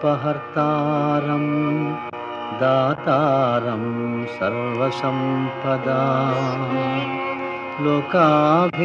ఆపదామపహర్తారం దాతారం సర్వసంపదాం లోకాభిరామం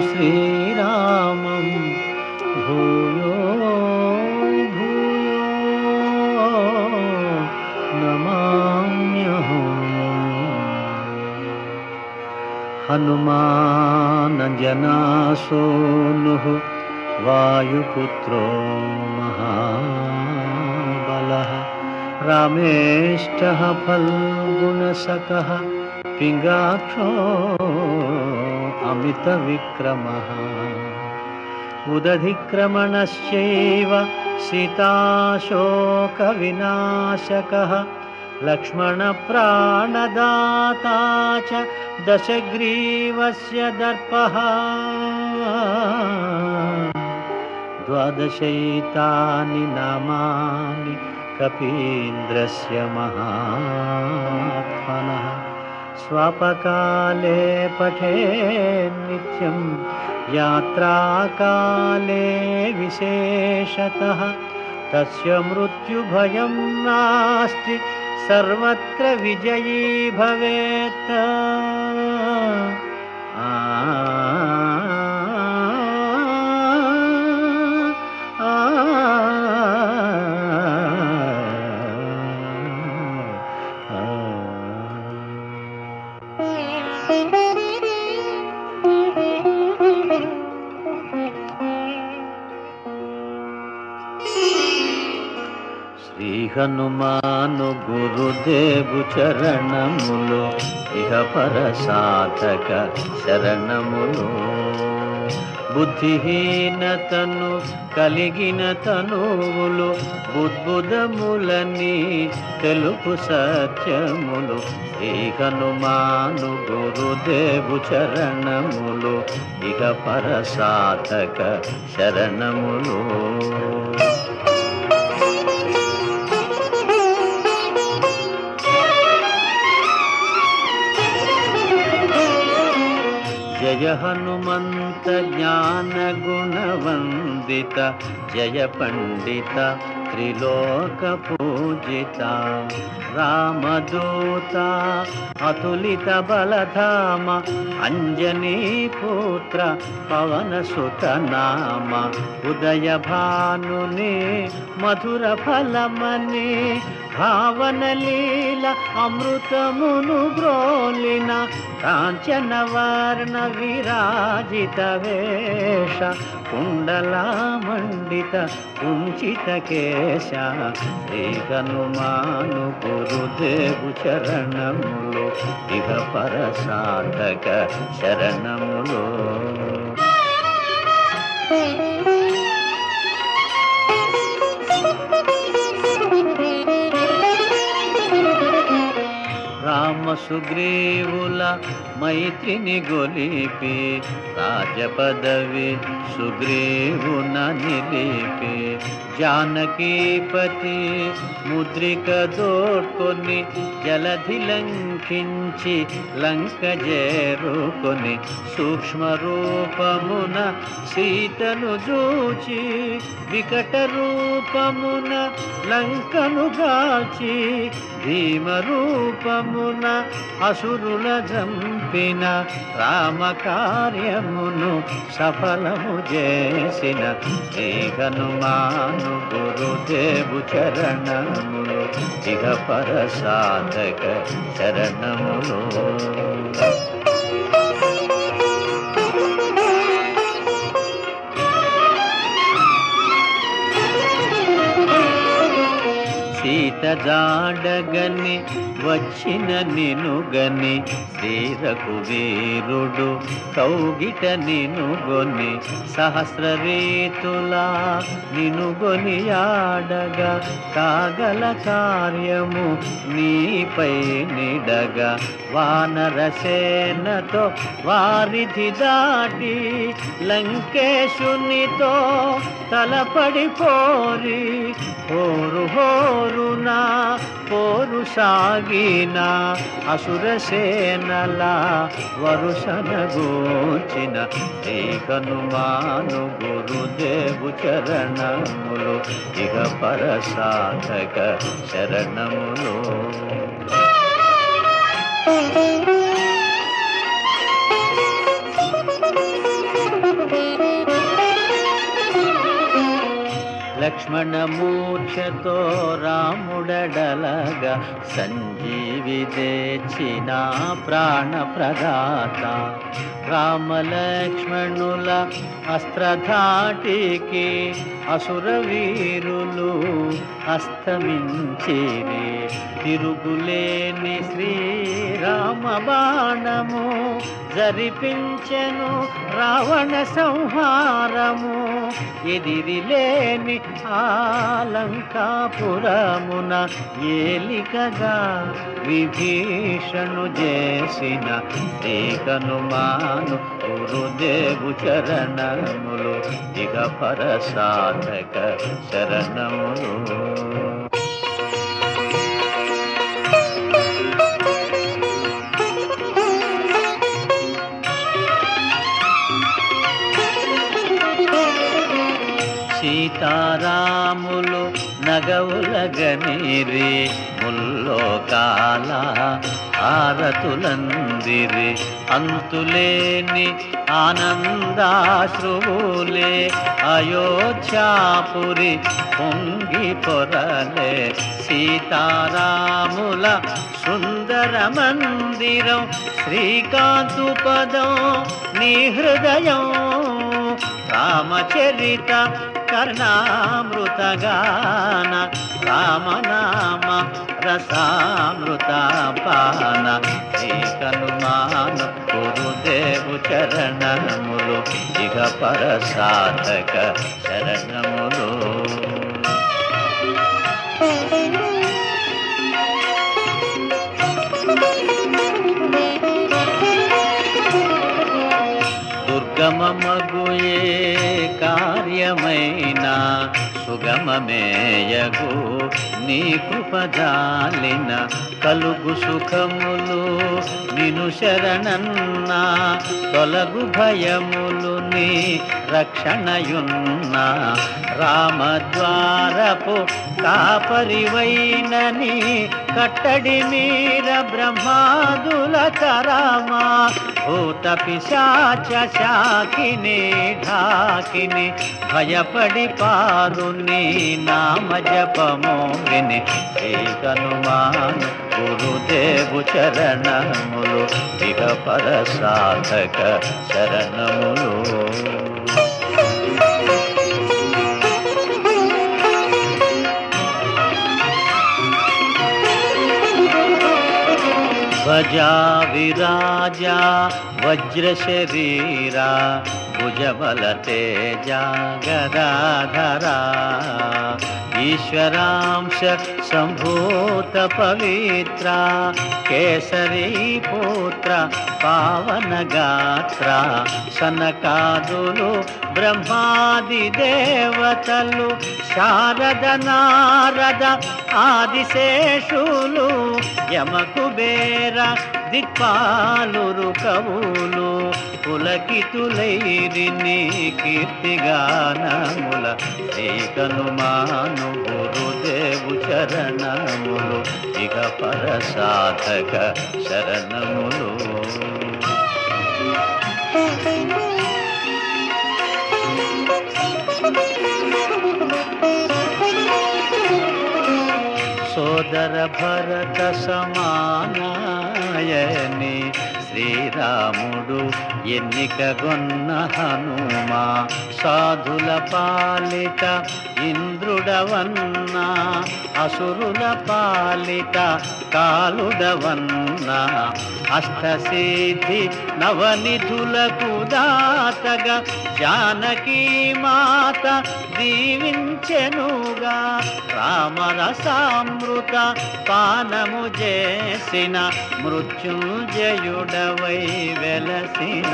శ్రీరామం భూయో భూయో నమామ్యహం. హనుమానజనాసూనుః వాయుపుత్రో మహాబలః రామేష్టః ఫల్గుణసఖః పింగాక్షో అమితవిక్రమః ఉదధిక్రమణశ్చైవ సీతాశోకవినాశకః లక్ష్మణప్రాణదాతా చ దశగ్రీవస్య దర్పః ద్వాదశైతాని నామాని కపీంద్రస్య మహాత్మనః స్వపకాలే పఠేన్నిత్యం యాత్రాకాలే విశేషతః తస్య మృత్యుభయం నాస్తి సర్వత్ర విజయీ భవేత్. శ్రీ హనుమాను గురుదేవు చరణములు ఇహ పర సాధక శరణములు. బుద్ధిహీనతను కలిగిన తనువులు బుద్బుదములని తెలుపు సత్యములు. శ్రీ హనుమాను గురుదేవు చరణములు ఇహ పర సాధక శరణములు. జయ హనుమంత జ్ఞాన గుణవందిత జయ పండిత త్రిలోక పూజిత రామదూత అతులిత బలధామ అంజనీ పుత్ర పవన సుత నామ ఉదయ భానుని మధుర ఫలమని భావన లీల అమృతమును గ్రోలిన కాంచన వర్ణ విరాజిత వేష కుండలామండిత కుంచిత కేశ. శ్రీ హనుమాను గురుదేవు చరణములు ఇహ పర సాధక శరణములు. రామ సుగ్రీవుల మైత్రిని గొలిపి రాజపదవి సుగ్రీవున నిలిపి జానకీపతి ముద్రిక దోడ్కొని జలధి లంకించి లంక చేరుకొని సూక్ష్మ రూపమున సీతను చూచి వికట రూపమున లంకను గాల్చి భీమ రూపమున అసురుల జంపిన రామ కార్యమును సఫలము చేసిన శ్రీ హనుమాను గురుదేవు చరణములు ఇహ పర సాధక శరణములు. సీత జాడగని వచ్చిన నినుగని శ్రీ రఘువీరుడు కౌగిట నినుగొని సహస్ర రీతులా నినుగొని ఆడగా కాగల కార్యము నీపై నిడగా వానరసేనతో వారిధి దాటి లంకేశునితో తలపడి పోరి హోరు హోరునా పోరు సాగిన అసురసేనల వరుసనగూర్చిన శ్రీ హనుమాను గురుదేవు చరణములు ఇహ పరసాధక శరణములు. లక్ష్మణమూర్ఛతో రాముడడలగా సంజీవి తెచ్చిన ప్రాణప్రదాత రామలక్ష్మణుల అస్త్రధాటికి అసురవీరులు అస్తమించిరి. తిరుగులేని శ్రీరామ బాణము జరిపించెను రావణ సంహారము. ఎదిరిలేని ఆలంకాపురమున ఏలికగా విభీషణు చేసిన శ్రీ హనుమాను గురుదేవు చరణములు ఇక పరసాధక శరణములు. సీతారాములు నగవులగనిరి ముల్లోకాల హారతులందిరి. అంతులేని ఆనందాశ్రువులే అయోధ్యాపురి పొంగి పొరలే. సీతారాముల సుందర మందిరం శ్రీకాంతు పదం నీ హృదయం. రామచరిత కర్ణామృతగాన రామనామ రసామృత పాన శ్రీ హనుమాను గురుదేవు చరణములు ఇహ పరసాధక శరణములు. దుర్గమమగుయే కార్యమైన సుగమమేయగు నీ కృపజాలిన కలుగు సుఖములు నిను శరణన్న తొలగు భయములు నీ రక్షణయున్న. రామద్వారపు కాపరివైనని కట్టడి మీర బ్రహ్మాదుల తరమా. భూత పిశాచ శాకిని ఢాకిని భయపడి పారు నీ నామ జపము విని శ్రీ హనుమాను గురుదేవు చరణములు ఇహ పరసాధక శరణములు. ధ్వజా విరాజా వజ్ర శరీరా భుజబల తేజ గదాధరా. ఈశ్వరాంశ సంభూత పవిత్ర కేసరీ పుత్ర పావన గాత్ర. సనకాదులు బ్రహ్మాది దేవతలు శారద నారద ఆదిశేషులు యమకుబేర దిక్పాలురు కవులు పులకితులైరి నీ కీర్తిగానముల. శ్రీ హనుమాను గురుదేవు చరణములు ఇక పరసాధక శరణములు. సోదర భరత సమానాయని శ్రీరాముడు ఎన్నికగొన్న హనుమా. సాధుల పాలిట ఇంద్రుడవన్నా అసురుల పాలిట కాలుడవన్నా. అష్టసిద్ధి నవనిధులకు దాతగా జానకీ మాత దీవించెనుగా. రామరసామృత పానము చేసిన మృత్యుంజయుడ అండవై వెలసిన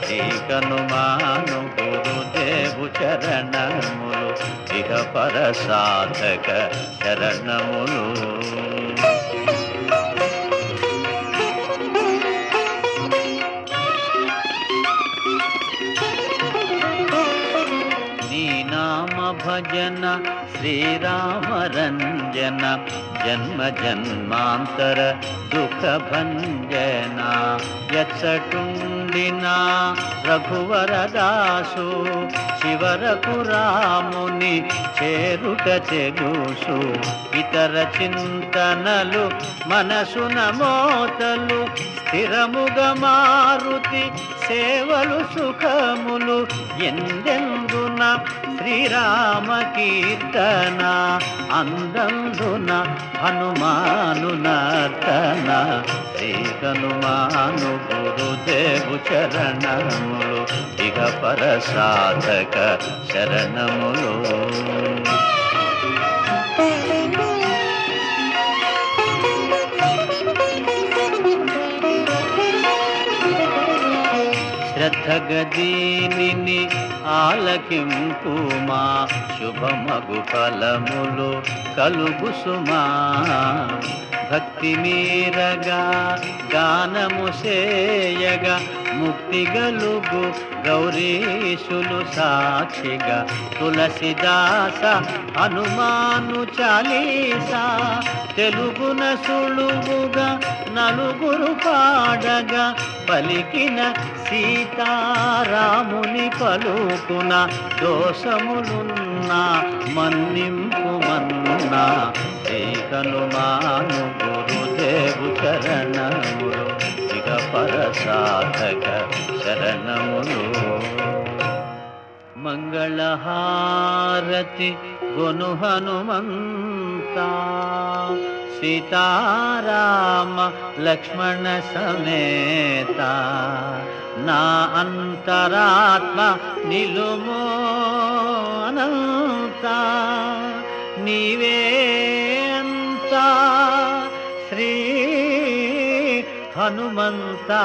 శ్రీకనుమాను గురుదేవు చరణములు ఇహ పర సాధక చరణములు. భజన శ్రీరామ రంజన జన్మ జన్మాంతర దుఃఖ భంజన ఎచ్చటుండిన రఘువరదాసు శివరకు రాముని చేరుట చెగుసు ఇతర చింతనలు మనసున మోతలు స్థిరముగ మారుతి సేవలు సుఖములు ఎందెందున శ్రీరామ కీర్తన అందందున హనుమాను నర్తన శ్రీ హనుమాను గురుదేవు చరణములు ఇక పర సాధక శరణములు. శ్రద్ధగదీనిని ఆలకింపుమా శుభమగు ఫలములు కలుగు సుమా. భక్తి మీరగా గానము సేయగా ముక్తి గలుగు గౌరీశులు సాక్షిగా. తులసిదాస హనుమాను చాలీసా తెలుగున సులువుగా నలుగురు పాడగా పలికిన సీతారాముని పలుకున దోషములున్నా మన్నింపు మన్నా. శ్రీ హనుమాను గురుదేవు చరణములు ఇక పర సాధక శరణములు. మంగళహారతి గొను హనుమంతా సీతారామ లక్ష్మణ సమేత. నా అంతరాత్మ నిలుమో అనంత నీవే అంతా శ్రీ హనుమంతా.